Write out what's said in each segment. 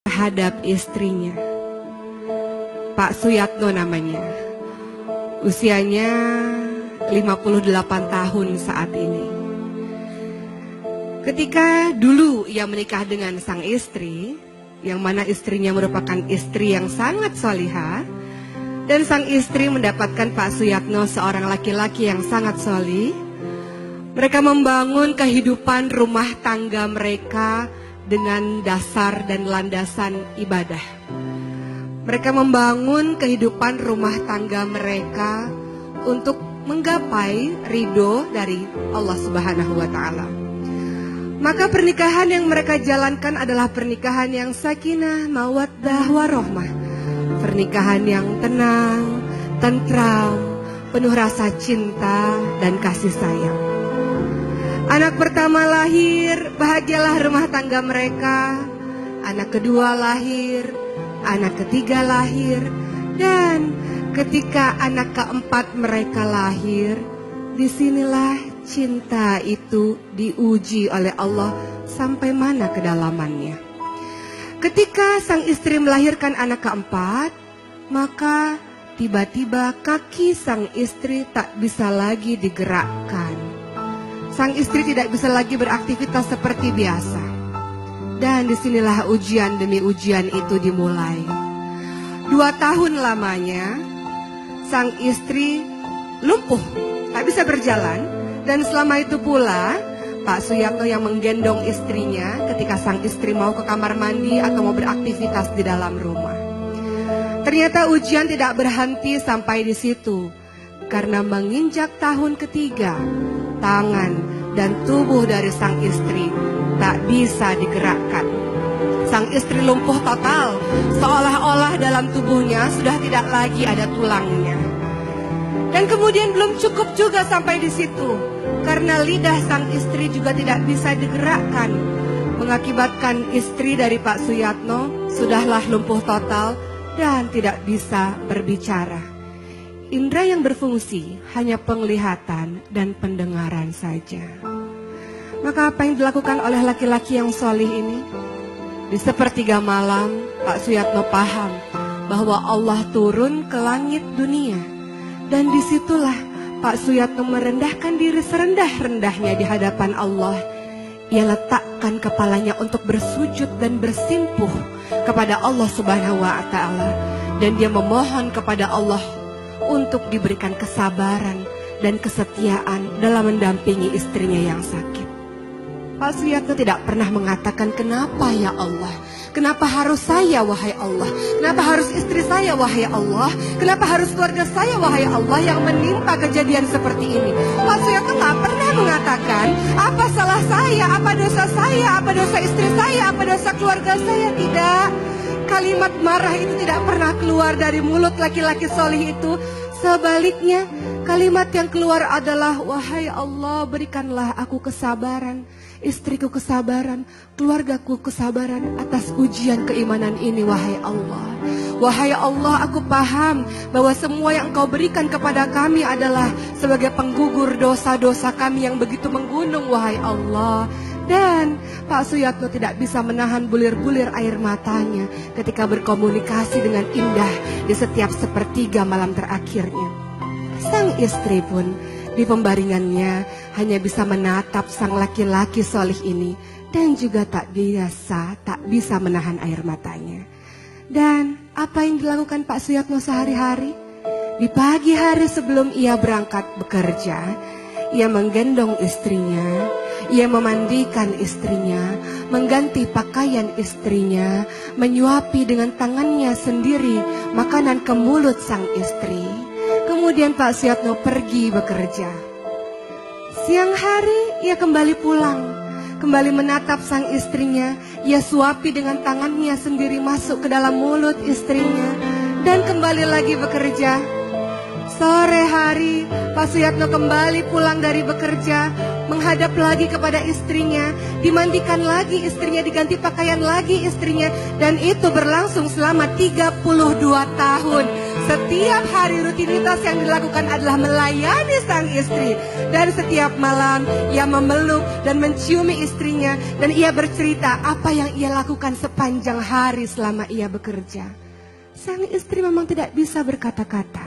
terhadap istrinya. Pak Suyatno namanya. Usianya 58 tahun saat ini. Ketika dulu ia menikah dengan sang istri, yang mana istrinya merupakan istri yang sangat solihah, dan sang istri mendapatkan Pak Suyatno seorang laki-laki yang sangat solih. Mereka membangun kehidupan rumah tangga mereka dengan dasar dan landasan ibadah. Mereka membangun kehidupan rumah tangga mereka untuk menggapai ridho dari Allah Subhanahu wa Ta'ala. Maka pernikahan yang mereka jalankan adalah pernikahan yang sakinah, mawaddah, warohmah. Pernikahan yang tenang, tentram, penuh rasa cinta dan kasih sayang. Anak pertama lahir, bahagialah rumah tangga mereka. Anak kedua lahir, anak ketiga lahir, dan ketika anak keempat mereka lahir, disinilah cinta itu diuji oleh Allah sampai mana kedalamannya. Ketika sang istri melahirkan anak keempat, maka tiba-tiba kaki sang istri tak bisa lagi digerakkan. Sang istri tidak bisa lagi beraktivitas seperti biasa. Dan disinilah ujian demi ujian itu dimulai. 2 tahun lamanya, sang istri lumpuh, tak bisa berjalan. Dan selama itu pula, Pak Suyatno yang menggendong istrinya ketika sang istri mau ke kamar mandi atau mau beraktivitas di dalam rumah. Ternyata ujian tidak berhenti sampai di situ. Karena menginjak tahun ketiga, tangan dan tubuh dari sang istri tak bisa digerakkan. Sang istri lumpuh total, seolah-olah dalam tubuhnya sudah tidak lagi ada tulangnya. Dan kemudian belum cukup juga sampai di situ, karena lidah sang istri juga tidak bisa digerakkan, mengakibatkan istri dari Pak Suyatno sudahlah lumpuh total dan tidak bisa berbicara. Indra yang berfungsi hanya penglihatan dan pendengaran saja. Maka apa yang dilakukan oleh laki-laki yang solih ini? Di sepertiga malam, Pak Suyatno paham bahwa Allah turun ke langit dunia. Dan disitulah Pak Suyatno merendahkan diri serendah-rendahnya di hadapan Allah. Ia letakkan kepalanya untuk bersujud dan bersimpuh kepada Allah Subhanahu wa Ta'ala. Dan dia memohon kepada Allah untuk diberikan kesabaran dan kesetiaan dalam mendampingi istrinya yang sakit. Pak Suyatno tidak pernah mengatakan, kenapa ya Allah? Kenapa harus saya wahai Allah? Kenapa harus istri saya wahai Allah? Kenapa harus keluarga saya wahai Allah yang menimpa kejadian seperti ini? Pak Suyatno nggak pernah mengatakan, apa salah saya, apa dosa saya, apa dosa istri saya, apa dosa keluarga saya. Tidak. Kalimat marah itu tidak pernah keluar dari mulut laki-laki solih itu. Sebaliknya, kalimat yang keluar adalah, wahai Allah, berikanlah aku kesabaran, istriku kesabaran, keluargaku kesabaran atas ujian keimanan ini, wahai Allah. Wahai Allah, aku paham bahwa semua yang Engkau berikan kepada kami adalah sebagai penggugur dosa-dosa kami yang begitu menggunung, wahai Allah. Dan Pak Suyatno tidak bisa menahan bulir-bulir air matanya ketika berkomunikasi dengan indah di setiap sepertiga malam terakhirnya. Sang istri pun di pembaringannya hanya bisa menatap sang laki-laki solih ini dan juga tak bisa menahan air matanya. Dan apa yang dilakukan Pak Suyatno sehari-hari? Di pagi hari sebelum ia berangkat bekerja, ia menggendong istrinya, ia memandikan istrinya, mengganti pakaian istrinya, menyuapi dengan tangannya sendiri makanan ke mulut sang istri. Kemudian Pak Suyatno pergi bekerja. Siang hari ia kembali pulang, kembali menatap sang istrinya, ia suapi dengan tangannya sendiri masuk ke dalam mulut istrinya, dan kembali lagi bekerja. Sore hari, Pak Suyatno kembali pulang dari bekerja, menghadap lagi kepada istrinya, dimandikan lagi istrinya, diganti pakaian lagi istrinya, dan itu berlangsung selama 32 tahun. Setiap hari rutinitas yang dilakukan adalah melayani sang istri. Dan setiap malam ia memeluk dan menciumi istrinya. Dan ia bercerita apa yang ia lakukan sepanjang hari selama ia bekerja. Sang istri memang tidak bisa berkata-kata,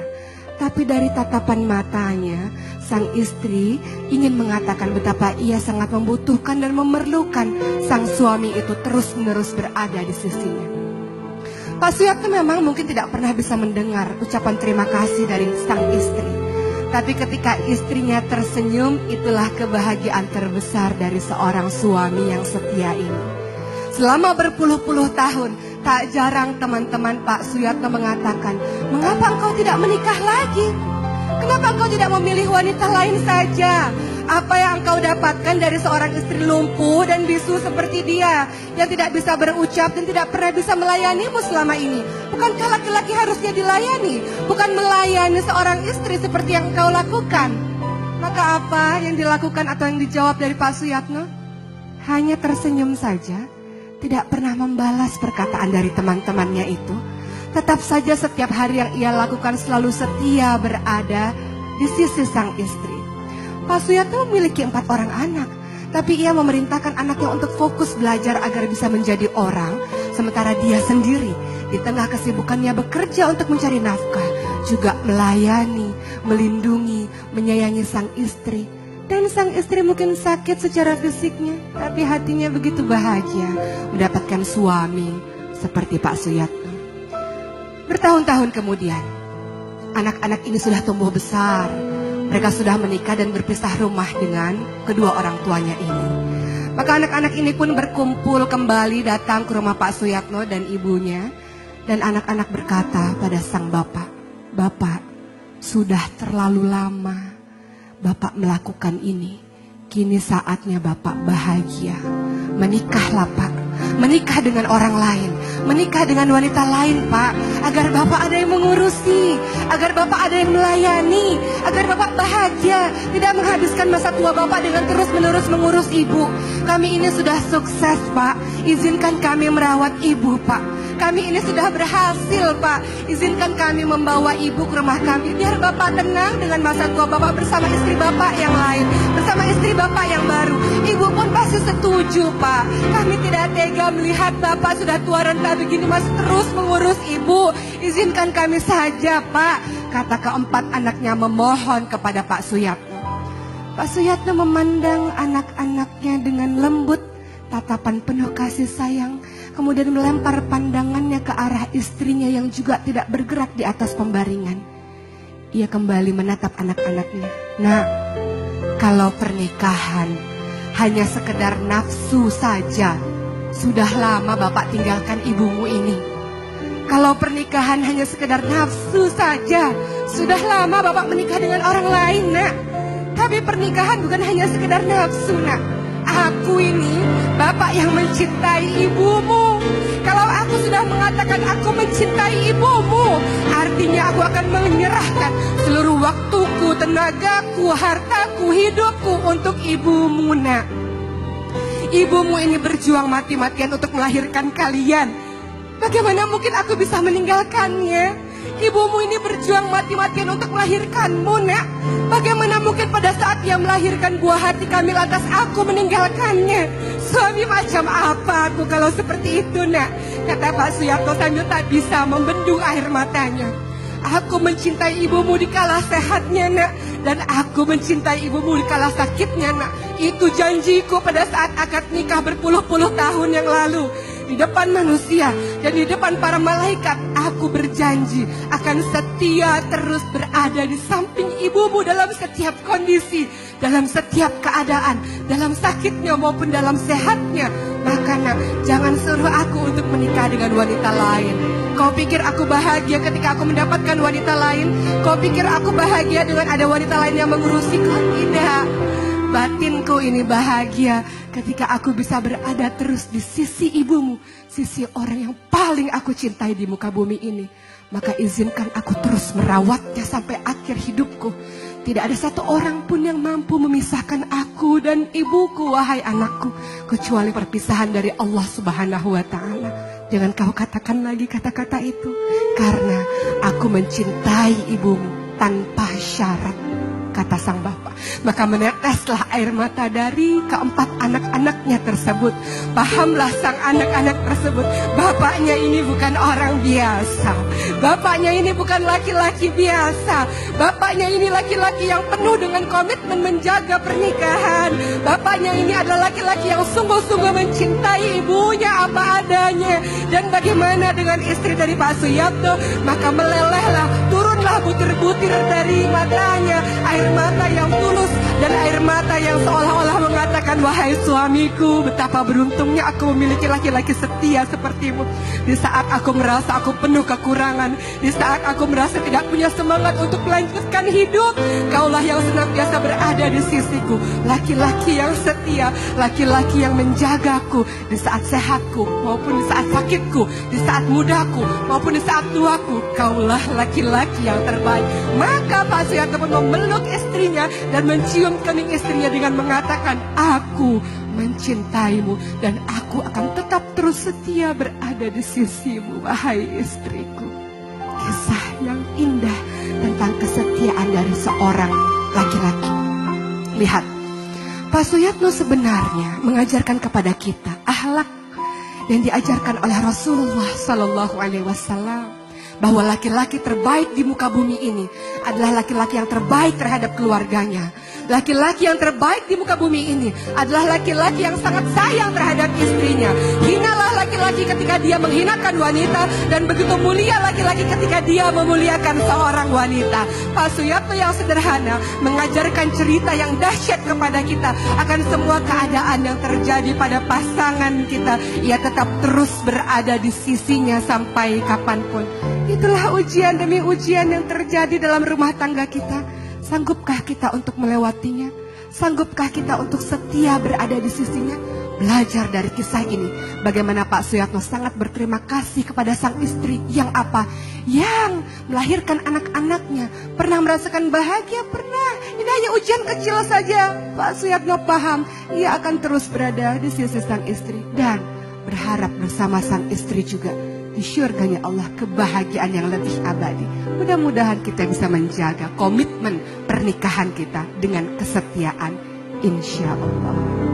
tapi dari tatapan matanya, sang istri ingin mengatakan betapa ia sangat membutuhkan dan memerlukan sang suami itu terus-menerus berada di sisinya. Pak Suyatno memang mungkin tidak pernah bisa mendengar ucapan terima kasih dari sang istri. Tapi ketika istrinya tersenyum, itulah kebahagiaan terbesar dari seorang suami yang setia ini. Selama berpuluh-puluh tahun, tak jarang teman-teman Pak Suyatno mengatakan, "Mengapa engkau tidak menikah lagi? Kenapa engkau tidak memilih wanita lain saja? Apa yang engkau dapatkan dari seorang istri lumpuh dan bisu seperti dia, yang tidak bisa berucap dan tidak pernah bisa melayanimu selama ini? Bukankah laki-laki harusnya dilayani, bukan melayani seorang istri seperti yang engkau lakukan?" Maka apa yang dilakukan atau yang dijawab dari Pak Suyatno? Hanya tersenyum saja, tidak pernah membalas perkataan dari teman-temannya itu. Tetap saja setiap hari yang ia lakukan selalu setia berada di sisi sang istri. Pak Suyatno memiliki 4 orang anak, tapi ia memerintahkan anaknya untuk fokus belajar agar bisa menjadi orang, sementara dia sendiri di tengah kesibukannya bekerja untuk mencari nafkah, juga melayani, melindungi, menyayangi sang istri. Dan sang istri mungkin sakit secara fisiknya, tapi hatinya begitu bahagia mendapatkan suami seperti Pak Suyatno. Bertahun-tahun kemudian, anak-anak ini sudah tumbuh besar. Mereka sudah menikah dan berpisah rumah dengan kedua orang tuanya ini. Maka anak-anak ini pun berkumpul kembali datang ke rumah Pak Suyatno dan ibunya. Dan anak-anak berkata pada sang bapak, "Bapak, sudah terlalu lama Bapak melakukan ini. Kini saatnya Bapak bahagia. Menikahlah Pak. Menikah dengan orang lain. Menikah dengan wanita lain Pak. Agar Bapak ada yang mengurusi. Agar Bapak ada yang melayani. Agar Bapak bahagia. Tidak menghabiskan masa tua Bapak dengan terus-menerus mengurus ibu. Kami ini sudah sukses Pak. Izinkan kami merawat ibu Pak. Kami ini sudah berhasil Pak. Izinkan kami membawa ibu ke rumah kami. Biar Bapak tenang dengan masa tua Bapak bersama istri Bapak yang lain. Bersama istri Bapak yang baru. Ibu pun pasti setuju Pak. Kami tidak tega melihat Bapak sudah tua renta begini masih terus mengurus ibu. Izinkan kami saja Pak. Kata keempat anaknya memohon kepada Pak Suyatno. Pak Suyatno memandang anak-anaknya dengan lembut, tatapan penuh kasih sayang. Kemudian melempar pandangannya ke arah istrinya yang juga tidak bergerak di atas pembaringan. Ia kembali menatap anak-anaknya. "Nak, kalau pernikahan hanya sekedar nafsu saja, sudah lama Bapak tinggalkan ibumu ini. Kalau pernikahan hanya sekedar nafsu saja, sudah lama Bapak menikah dengan orang lain, Nak. Tapi pernikahan bukan hanya sekedar nafsu, Nak. Aku ini Bapak yang mencintai ibumu. Kalau aku sudah mengatakan aku mencintai ibumu, artinya aku akan menyerahkan seluruh waktuku, tenagaku, hartaku, hidupku untuk ibumu, Nak. Ibumu ini berjuang mati-matian untuk melahirkan kalian. Bagaimana mungkin aku bisa meninggalkannya? Ibumu ini berjuang mati-matian untuk melahirkanmu, Nak. Bagaimana mungkin pada saat ia melahirkan buah hati kami lantas aku meninggalkannya? Suami macam apa aku kalau seperti itu, Nak? Kata Pak Suyatno sambil tak bisa membendung air matanya. Aku mencintai ibumu di kala sehatnya, Nak. Dan aku mencintai ibumu di kala sakitnya, Nak. Itu janjiku pada saat akad nikah berpuluh-puluh tahun yang lalu. Di depan manusia dan di depan para malaikat, aku berjanji akan setia terus berada di samping ibumu dalam setiap kondisi, dalam setiap keadaan, dalam sakitnya maupun dalam sehatnya. Maka Nak, jangan suruh aku untuk menikah dengan wanita lain. Kau pikir aku bahagia ketika aku mendapatkan wanita lain? Kau pikir aku bahagia dengan ada wanita lain yang mengurusiku? Tidak. Batinku ini bahagia ketika aku bisa berada terus di sisi ibumu, sisi orang yang paling aku cintai di muka bumi ini. Maka izinkan aku terus merawatnya sampai akhir hidupku. Tidak ada satu orang pun yang mampu memisahkan aku dan ibuku, wahai anakku, kecuali perpisahan dari Allah Subhanahu wa Ta'ala. Jangan kau katakan lagi kata-kata itu. Karena aku mencintai ibumu tanpa syarat, kata sang bapak. Maka meneteslah air mata dari keempat anak-anaknya tersebut. Pahamlah sang anak-anak tersebut, bapaknya ini bukan orang biasa. Bapaknya ini bukan laki-laki biasa. Bapaknya ini laki-laki yang penuh dengan komitmen menjaga pernikahan. Bapaknya ini adalah laki-laki yang sungguh-sungguh mencintai ibunya apa adanya. Dan bagaimana dengan istri dari Pak Suyatno? Maka melelehlah, turunlah butir-butir dari matanya, air mata yang tulus dan air mata yang seolah-olah mengatakan, wahai suamiku, betapa beruntungnya aku memiliki laki-laki setia sepertimu. Di saat aku merasa aku penuh kekurangan, di saat aku merasa tidak punya semangat untuk melanjutkan hidup, kaulah yang senantiasa berada di sisiku. Laki-laki yang setia, laki-laki yang menjagaku di saat sehatku maupun di saat sakitku, di saat mudaku maupun di saat tuaku. Kaulah laki-laki yang terbaik. Maka Pak Suyatno pun memeluk istrinya dan mencium kening istrinya dengan mengatakan, aku mencintaimu dan aku akan tetap terus setia berada di sisimu, wahai istriku. Kisah yang indah tentang kesetiaan dari seorang laki-laki. Lihat, Pak Suyatno sebenarnya mengajarkan kepada kita akhlak yang diajarkan oleh Rasulullah Sallallahu Alaihi Wasallam, bahwa laki-laki terbaik di muka bumi ini adalah laki-laki yang terbaik terhadap keluarganya. Laki-laki yang terbaik di muka bumi ini adalah laki-laki yang sangat sayang terhadap istrinya. Hinalah laki-laki ketika dia menghinakan wanita, dan begitu mulia laki-laki ketika dia memuliakan seorang wanita. Pak Suyatno yang sederhana mengajarkan cerita yang dahsyat kepada kita akan semua keadaan yang terjadi pada pasangan kita. Ia tetap terus berada di sisinya sampai kapanpun. Itulah ujian demi ujian yang terjadi dalam rumah tangga kita. Sanggupkah kita untuk melewatinya? Sanggupkah kita untuk setia berada di sisinya? Belajar dari kisah ini, bagaimana Pak Suyatno sangat berterima kasih kepada sang istri yang apa? Yang melahirkan anak-anaknya. Pernah merasakan bahagia? Pernah. Ini hanya ujian kecil saja. Pak Suyatno paham, ia akan terus berada di sisi sang istri dan berharap bersama sang istri juga di syurganya Allah kebahagiaan yang lebih abadi. Mudah-mudahan kita bisa menjaga komitmen pernikahan kita dengan kesetiaan, insya Allah.